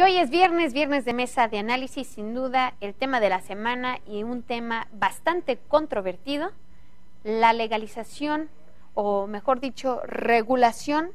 Y hoy es viernes de mesa de análisis, sin duda el tema de la semana y un tema bastante controvertido, la legalización, o mejor dicho, regulación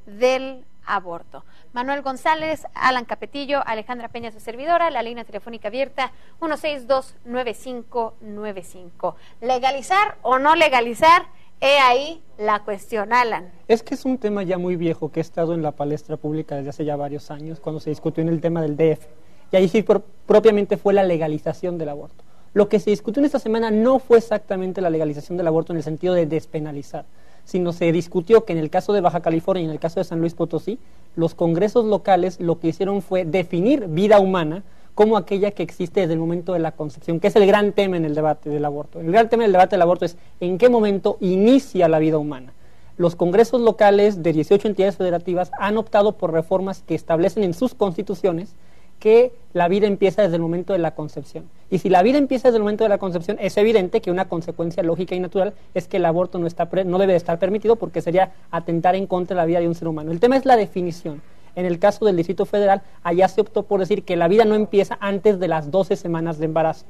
del aborto. Manuel González, Alan Capetillo, Alejandra Peña, su servidora, la línea telefónica abierta 162-9595. ¿Legalizar o no legalizar? He ahí la cuestión, Alan. Es que es un tema ya muy viejo que ha estado en la palestra pública desde hace ya varios años, cuando se discutió en el tema del DF. Y ahí sí propiamente fue la legalización del aborto. Lo que se discutió en esta semana no fue exactamente la legalización del aborto en el sentido de despenalizar, sino se discutió que en el caso de Baja California y en el caso de San Luis Potosí, los congresos locales lo que hicieron fue definir vida humana como aquella que existe desde el momento de la concepción, que es el gran tema en el debate del aborto. El gran tema del debate del aborto es en qué momento inicia la vida humana. Los congresos locales de 18 entidades federativas han optado por reformas que establecen en sus constituciones que la vida empieza desde el momento de la concepción. Y si la vida empieza desde el momento de la concepción, es evidente que una consecuencia lógica y natural es que el aborto no debe de estar permitido porque sería atentar en contra de la vida de un ser humano. El tema es la definición. En el caso del Distrito Federal, allá se optó por decir que la vida no empieza antes de las 12 semanas de embarazo.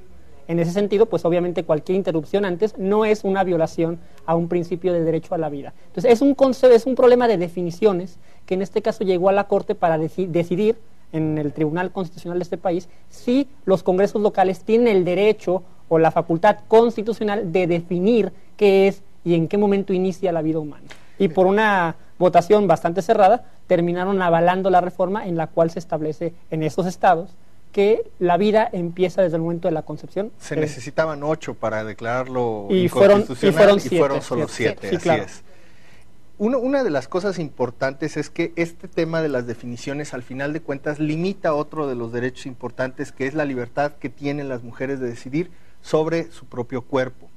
En ese sentido, pues obviamente cualquier interrupción antes no es una violación a un principio de derecho a la vida. Entonces es un problema de definiciones que en este caso llegó a la Corte para decidir en el Tribunal Constitucional de este país si los congresos locales tienen el derecho o la facultad constitucional de definir qué es y en qué momento inicia la vida humana. Y por una votación bastante cerrada, terminaron avalando la reforma en la cual se establece en esos estados que la vida empieza desde el momento de la concepción. Se necesitaban 8 para declararlo y inconstitucional fueron solo 7, sí, así claro. es. Una de las cosas importantes es que este tema de las definiciones, al final de cuentas, limita otro de los derechos importantes, que es la libertad que tienen las mujeres de decidir sobre su propio cuerpo.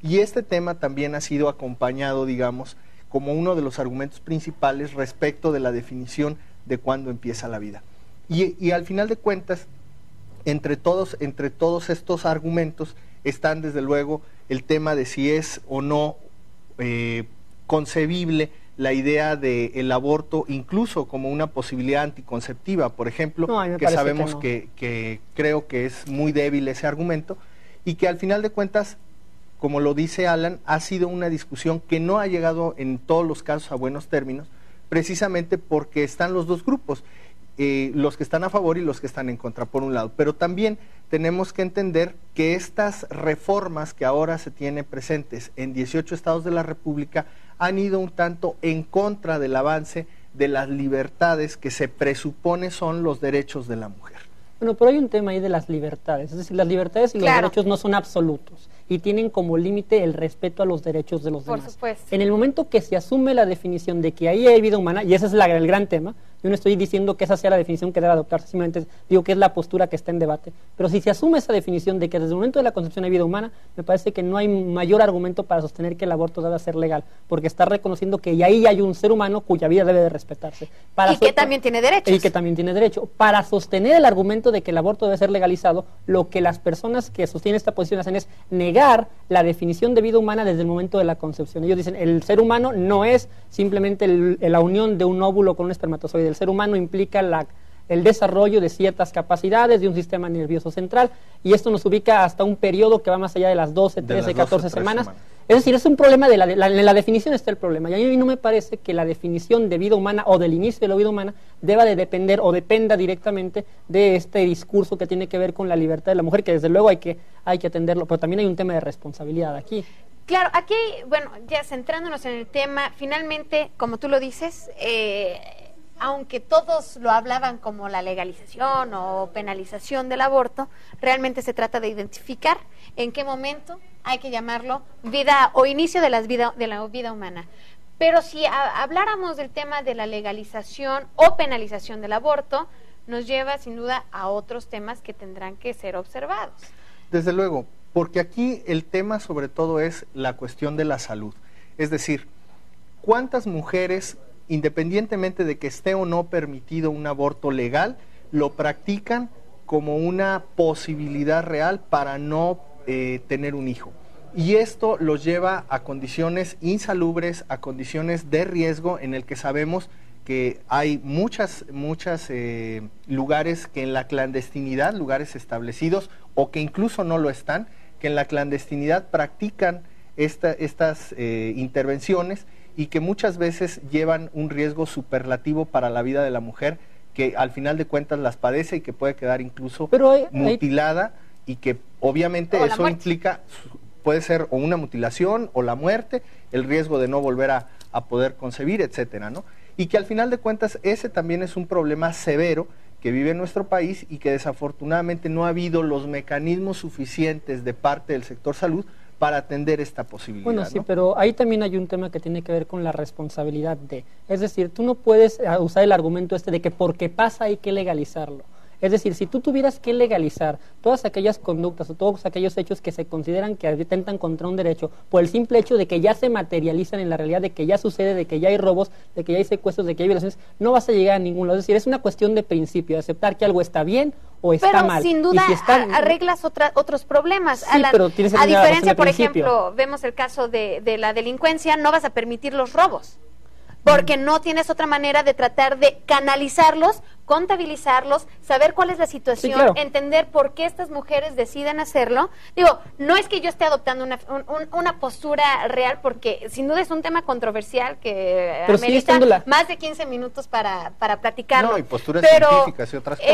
Y este tema también ha sido acompañado, digamos, como uno de los argumentos principales respecto de la definición de cuándo empieza la vida. Y al final de cuentas, entre todos estos argumentos están desde luego el tema de si es o no concebible la idea del aborto incluso como una posibilidad anticonceptiva, por ejemplo, que sabemos que creo que es muy débil ese argumento y que al final de cuentas, como lo dice Alan, ha sido una discusión que no ha llegado en todos los casos a buenos términos, precisamente porque están los dos grupos, los que están a favor y los que están en contra, por un lado. Pero también tenemos que entender que estas reformas que ahora se tienen presentes en 18 estados de la República han ido un tanto en contra del avance de las libertades que se presupone son los derechos de la mujer. Bueno, pero hay un tema ahí de las libertades, es decir, las libertades y los derechos no son absolutos y tienen como límite el respeto a los derechos de los demás. Por supuesto. En el momento que se asume la definición de que ahí hay vida humana, y ese es el gran tema, yo no estoy diciendo que esa sea la definición que debe adoptarse, simplemente digo que es la postura que está en debate, pero si se asume esa definición de que desde el momento de la concepción hay vida humana, me parece que no hay mayor argumento para sostener que el aborto debe ser legal, porque está reconociendo que ahí hay un ser humano cuya vida debe de respetarse. Y que también tiene derechos. Y que también tiene derecho. Para sostener el argumento de que el aborto debe ser legalizado, lo que las personas que sostienen esta posición hacen es negar la definición de vida humana desde el momento de la concepción. Ellos dicen, el ser humano no es simplemente la unión de un óvulo con un espermatozoide. El ser humano implica el desarrollo de ciertas capacidades de un sistema nervioso central, y esto nos ubica hasta un periodo que va más allá de las 12, 13, 14 semanas. Es decir, es un problema en la definición está el problema, y a mí no me parece que la definición de vida humana o del inicio de la vida humana deba de depender o dependa directamente de este discurso que tiene que ver con la libertad de la mujer, que desde luego hay que atenderlo, pero también hay un tema de responsabilidad aquí. Claro, aquí, bueno, ya centrándonos en el tema, finalmente, como tú lo dices, aunque todos lo hablaban como la legalización o penalización del aborto, realmente se trata de identificar en qué momento hay que llamarlo vida o inicio de la vida humana. Pero si habláramos del tema de la legalización o penalización del aborto, nos lleva sin duda a otros temas que tendrán que ser observados. Desde luego, porque aquí el tema sobre todo es la cuestión de la salud. Es decir, ¿cuántas mujeres, independientemente de que esté o no permitido un aborto legal, lo practican como una posibilidad real para no tener un hijo? Y esto los lleva a condiciones insalubres, a condiciones de riesgo en el que sabemos que hay muchos lugares que en la clandestinidad, lugares establecidos o que incluso no lo están, que en la clandestinidad practican estas intervenciones y que muchas veces llevan un riesgo superlativo para la vida de la mujer, que al final de cuentas las padece y que puede quedar incluso mutilada y que obviamente eso implica, puede ser o una mutilación o la muerte, el riesgo de no volver a poder concebir, etcétera, ¿no? Y que al final de cuentas ese también es un problema severo que vive en nuestro país y que desafortunadamente no ha habido los mecanismos suficientes de parte del sector salud para atender esta posibilidad. Bueno, sí, ¿no? pero ahí también hay un tema que tiene que ver con la responsabilidad de, es decir, tú no puedes usar el argumento de que porque pasa hay que legalizarlo. Es decir, si tú tuvieras que legalizar todas aquellas conductas o todos aquellos hechos que se consideran que atentan contra un derecho por el simple hecho de que ya se materializan en la realidad, de que ya sucede, de que ya hay robos, de que ya hay secuestros, de que hay violaciones, no vas a llegar a ningún lado. Es decir, es una cuestión de principio, de aceptar que algo está bien o está mal. Pero sin duda arreglas otros problemas. Sí, pero tienes a diferencia, por ejemplo, vemos el caso de la delincuencia, no vas a permitir los robos, porque no tienes otra manera de tratar de canalizarlos, contabilizarlos, saber cuál es la situación, sí, claro, entender por qué estas mujeres deciden hacerlo. Digo, no es que yo esté adoptando una postura real, porque sin duda es un tema controversial que amerita más de 15 minutos para platicarlo. No, y posturas científicas y otras cosas,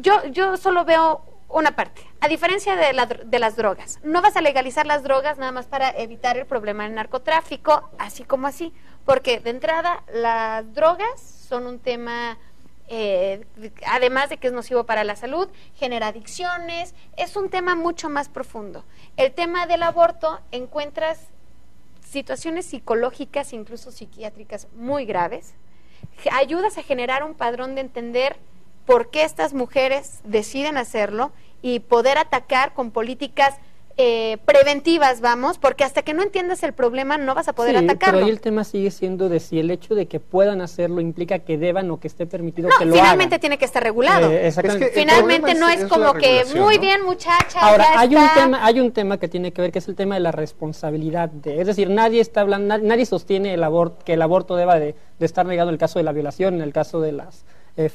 ¿no? Yo solo veo una parte. A diferencia de las drogas, no vas a legalizar las drogas nada más para evitar el problema del narcotráfico, así como así, porque de entrada las drogas son un tema, además de que es nocivo para la salud, genera adicciones, es un tema mucho más profundo. El tema del aborto, encuentras situaciones psicológicas, incluso psiquiátricas muy graves, ayudas a generar un padrón de entender por qué estas mujeres deciden hacerlo y poder atacar con políticas preventivas, vamos, porque hasta que no entiendas el problema no vas a poder atacarlo. Pero ahí el tema sigue siendo de si el hecho de que puedan hacerlo implica que deban o que esté permitido que lo hagan. Finalmente tiene que estar regulado. Exactamente. Es que finalmente no es como que muy bien, muchacha. Ahora, hay un tema que tiene que ver, que es el tema de la responsabilidad es decir, nadie está hablando, nadie sostiene que el aborto deba de estar negado en el caso de la violación, en el caso de las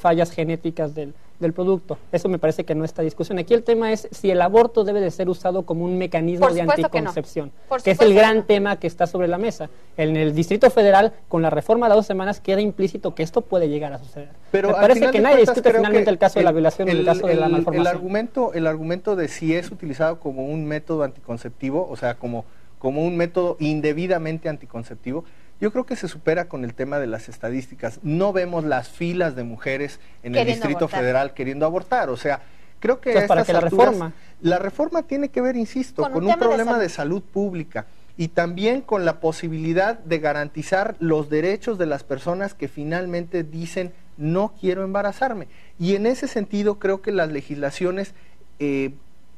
fallas genéticas del producto. Eso me parece que no está discusión. Aquí el tema es si el aborto debe de ser usado como un mecanismo de anticoncepción, que es el gran tema que está sobre la mesa. En el Distrito Federal, con la reforma de 2 semanas, queda implícito que esto puede llegar a suceder. Pero me parece que nadie discute finalmente el caso de la violación o el caso de la malformación. El argumento de si es utilizado como un método anticonceptivo, o sea, como un método indebidamente anticonceptivo, yo creo que se supera con el tema de las estadísticas. No vemos las filas de mujeres en el Distrito Federal queriendo abortar. O sea, creo que ¿para qué la reforma tiene que ver, insisto, con un problema de salud pública y también con la posibilidad de garantizar los derechos de las personas que finalmente dicen no quiero embarazarme. Y en ese sentido creo que las legislaciones,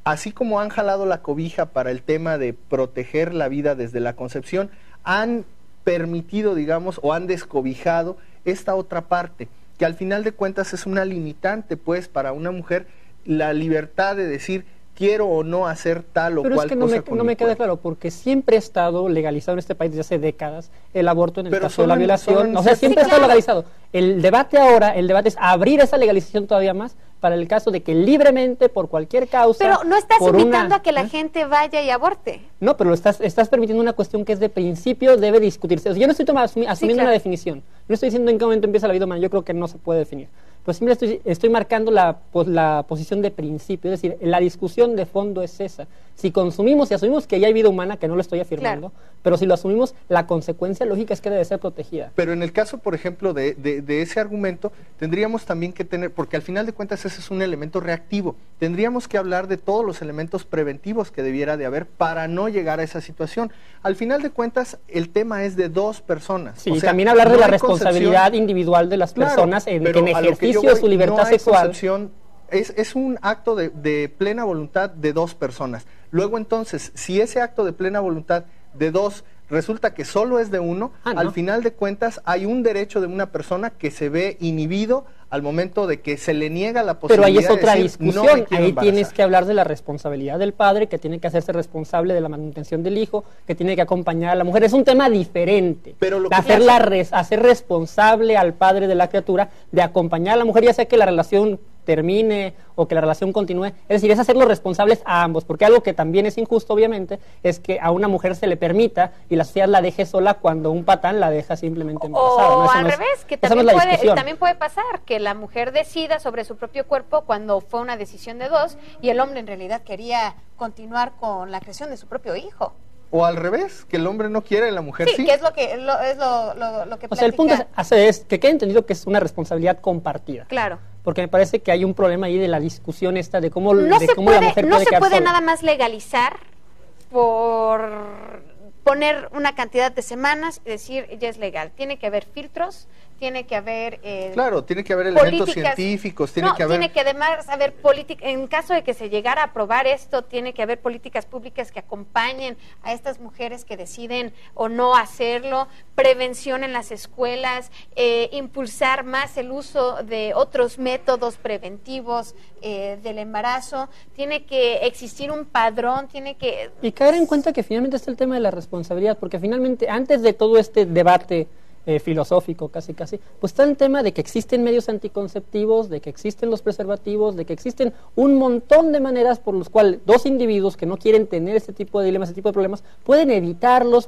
así como han jalado la cobija para el tema de proteger la vida desde la concepción, han permitido, digamos, o han descobijado esta otra parte, que al final de cuentas es una limitante, pues, para una mujer, la libertad de decir quiero o no hacer tal o cual cosa. Pero es que no me queda claro, porque siempre ha estado legalizado en este país desde hace décadas el aborto en el caso de la violación. O sea, siempre ha estado legalizado. El debate es abrir esa legalización todavía más para el caso de que libremente, por cualquier causa... Pero no estás invitando a que la gente vaya y aborte. No, pero estás permitiendo una cuestión que es de principio, debe discutirse. O sea, yo no estoy asumiendo una definición. No estoy diciendo en qué momento empieza la vida humana. Yo creo que no se puede definir. Pues simplemente estoy marcando la posición de principio, es decir, la discusión de fondo es esa. Si consumimos y asumimos que ya hay vida humana, que no lo estoy afirmando, pero si lo asumimos, la consecuencia lógica es que debe ser protegida. Pero en el caso, por ejemplo, de ese argumento, tendríamos también que tener, porque al final de cuentas ese es un elemento reactivo, tendríamos que hablar de todos los elementos preventivos que debiera de haber para no llegar a esa situación. Al final de cuentas, el tema es de 2 personas. Sí, o sea, también hablar de la responsabilidad individual de las personas en ejercicio de su libertad sexual. Es un acto de plena voluntad de 2 personas. Luego entonces, si ese acto de plena voluntad de 2 resulta que solo es de uno, al final de cuentas hay un derecho de una persona que se ve inhibido al momento de que se le niega la posibilidad. Pero ahí es otra discusión, no ahí tienes que hablar de la responsabilidad del padre, que tiene que hacerse responsable de la manutención del hijo, que tiene que acompañar a la mujer, es un tema diferente. Pero lo que hacer responsable al padre de la criatura de acompañar a la mujer, ya sea que la relación termine o que la relación continúe, es decir, es hacerlos responsables a ambos, porque algo que también es injusto, obviamente, es que a una mujer se le permita y la sociedad la deje sola cuando un patán la deja simplemente embarazada. O al revés, que también puede pasar, que la mujer decida sobre su propio cuerpo cuando fue una decisión de dos y el hombre en realidad quería continuar con la creación de su propio hijo. O al revés, que el hombre no quiere y la mujer sí. Sí, que es lo que platica. O sea, el punto es que quede entendido que es una responsabilidad compartida. Claro. Porque me parece que hay un problema ahí de la discusión esta de cómo la mujer no se puede nada más legalizar por poner una cantidad de semanas y decir ya es legal. Tiene que haber filtros, tiene que haber claro, tiene que haber elementos científicos, tiene que además haber política. En caso de que se llegara a aprobar esto, tiene que haber políticas públicas que acompañen a estas mujeres que deciden o no hacerlo, prevención en las escuelas, impulsar más el uso de otros métodos preventivos del embarazo, tiene que existir un padrón, y caer en cuenta que finalmente está el tema de la responsabilidad, porque finalmente antes de todo este debate filosófico casi, pues está el tema de que existen medios anticonceptivos, de que existen los preservativos, de que existen un montón de maneras por los cuales dos individuos que no quieren tener este tipo de dilemas, este tipo de problemas, pueden evitarlos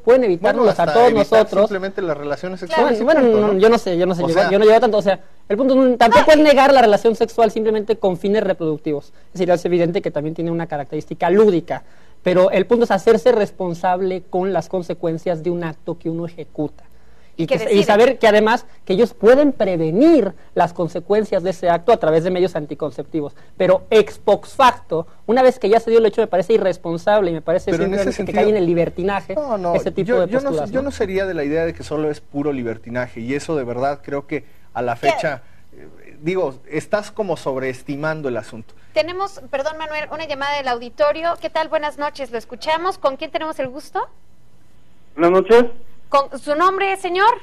a todos nosotros. Simplemente las relaciones sexuales. Yo no sé, yo no llevo tanto, o sea, el punto tampoco es negar la relación sexual simplemente con fines reproductivos. Es decir, es evidente que también tiene una característica lúdica, pero el punto es hacerse responsable con las consecuencias de un acto que uno ejecuta. Y saber que además que ellos pueden prevenir las consecuencias de ese acto a través de medios anticonceptivos, pero ex post facto, una vez que ya se dio el hecho, me parece irresponsable y me parece que cae en el libertinaje ese tipo de posturas. Yo no sería de la idea de que solo es puro libertinaje, y eso de verdad creo que a la fecha, estás como sobreestimando el asunto. Tenemos, perdón Manuel, una llamada del auditorio. ¿Qué tal? Buenas noches, lo escuchamos. ¿Con quién tenemos el gusto? Buenas noches. ¿Con su nombre, señor?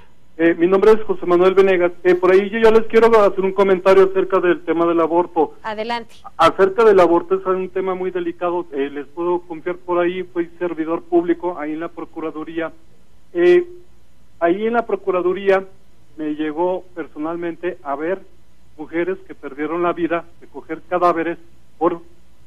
Mi nombre es José Manuel Venegas. Por ahí yo les quiero hacer un comentario acerca del tema del aborto. Adelante. Acerca del aborto es un tema muy delicado. Les puedo confiar por ahí, fui servidor público ahí en la Procuraduría. Ahí en la Procuraduría me llegó personalmente a ver mujeres que perdieron la vida, recoger cadáveres por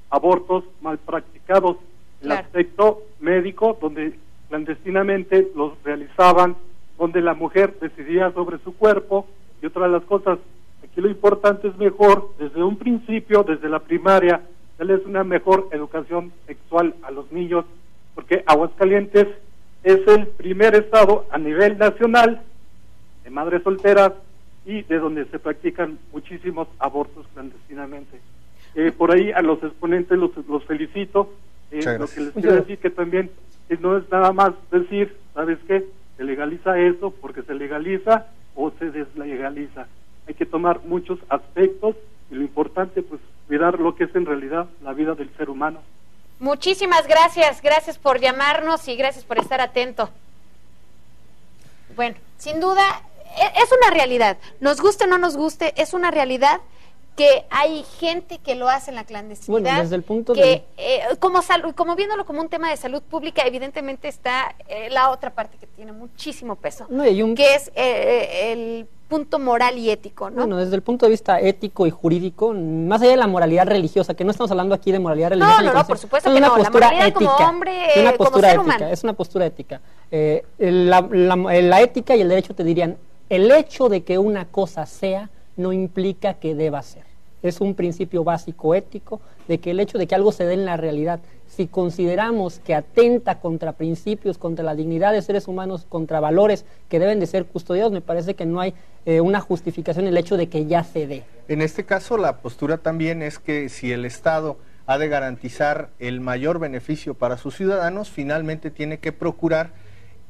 abortos mal practicados. El aspecto médico, donde clandestinamente los realizaban, donde la mujer decidía sobre su cuerpo y otra de las cosas. Aquí lo importante es mejor, desde un principio, desde la primaria, darles una mejor educación sexual a los niños, porque Aguascalientes es el primer estado a nivel nacional de madres solteras y de donde se practican muchísimos abortos clandestinamente. Por ahí a los exponentes los felicito. Lo que les quiero decir que también no es nada más decir, ¿sabes qué? Se legaliza eso porque se legaliza o se deslegaliza. Hay que tomar muchos aspectos y lo importante, pues, cuidar lo que es en realidad la vida del ser humano. Muchísimas gracias por llamarnos y gracias por estar atento. Bueno, sin duda, es una realidad. Nos guste o no nos guste, es una realidad que hay gente que lo hace en la clandestinidad. Bueno, desde el punto como viéndolo como un tema de salud pública, evidentemente está la otra parte que tiene muchísimo peso, que es el punto moral y ético, ¿no? Bueno, desde el punto de vista ético y jurídico, más allá de la moralidad religiosa, que no estamos hablando aquí de moralidad religiosa. No, por supuesto que no. La moralidad ética, como hombre, como ser humano. Es una postura ética. La ética y el derecho te dirían, el hecho de que una cosa sea no implica que deba ser. Es un principio básico ético de que el hecho de que algo se dé en la realidad, si consideramos que atenta contra principios, contra la dignidad de seres humanos, contra valores que deben de ser custodiados, me parece que no hay una justificación en el hecho de que ya se dé. En este caso, la postura también es que si el Estado ha de garantizar el mayor beneficio para sus ciudadanos, finalmente tiene que procurar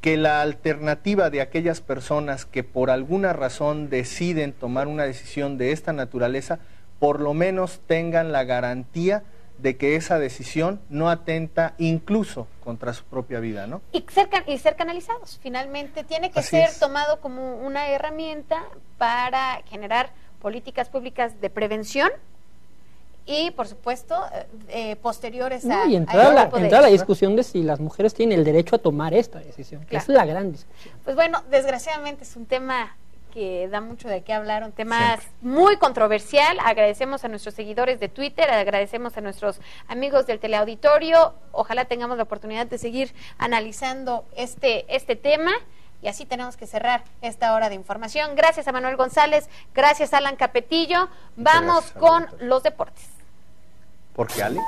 que la alternativa de aquellas personas que por alguna razón deciden tomar una decisión de esta naturaleza, por lo menos tengan la garantía de que esa decisión no atenta incluso contra su propia vida, ¿no? Y ser canalizados. Finalmente tiene que Así ser es. tomado como una herramienta para generar políticas públicas de prevención y, por supuesto, posteriores a... Y entrar a la discusión de si las mujeres tienen el derecho a tomar esta decisión, que es la gran discusión. Pues bueno, desgraciadamente es un tema que da mucho de qué hablar, un tema muy controversial. Agradecemos a nuestros seguidores de Twitter, agradecemos a nuestros amigos del teleauditorio. Ojalá tengamos la oportunidad de seguir analizando este tema. Y así tenemos que cerrar esta hora de información. Gracias a Manuel González, gracias a Alan Capetillo. Vamos con los deportes. ¿Por qué, Ale?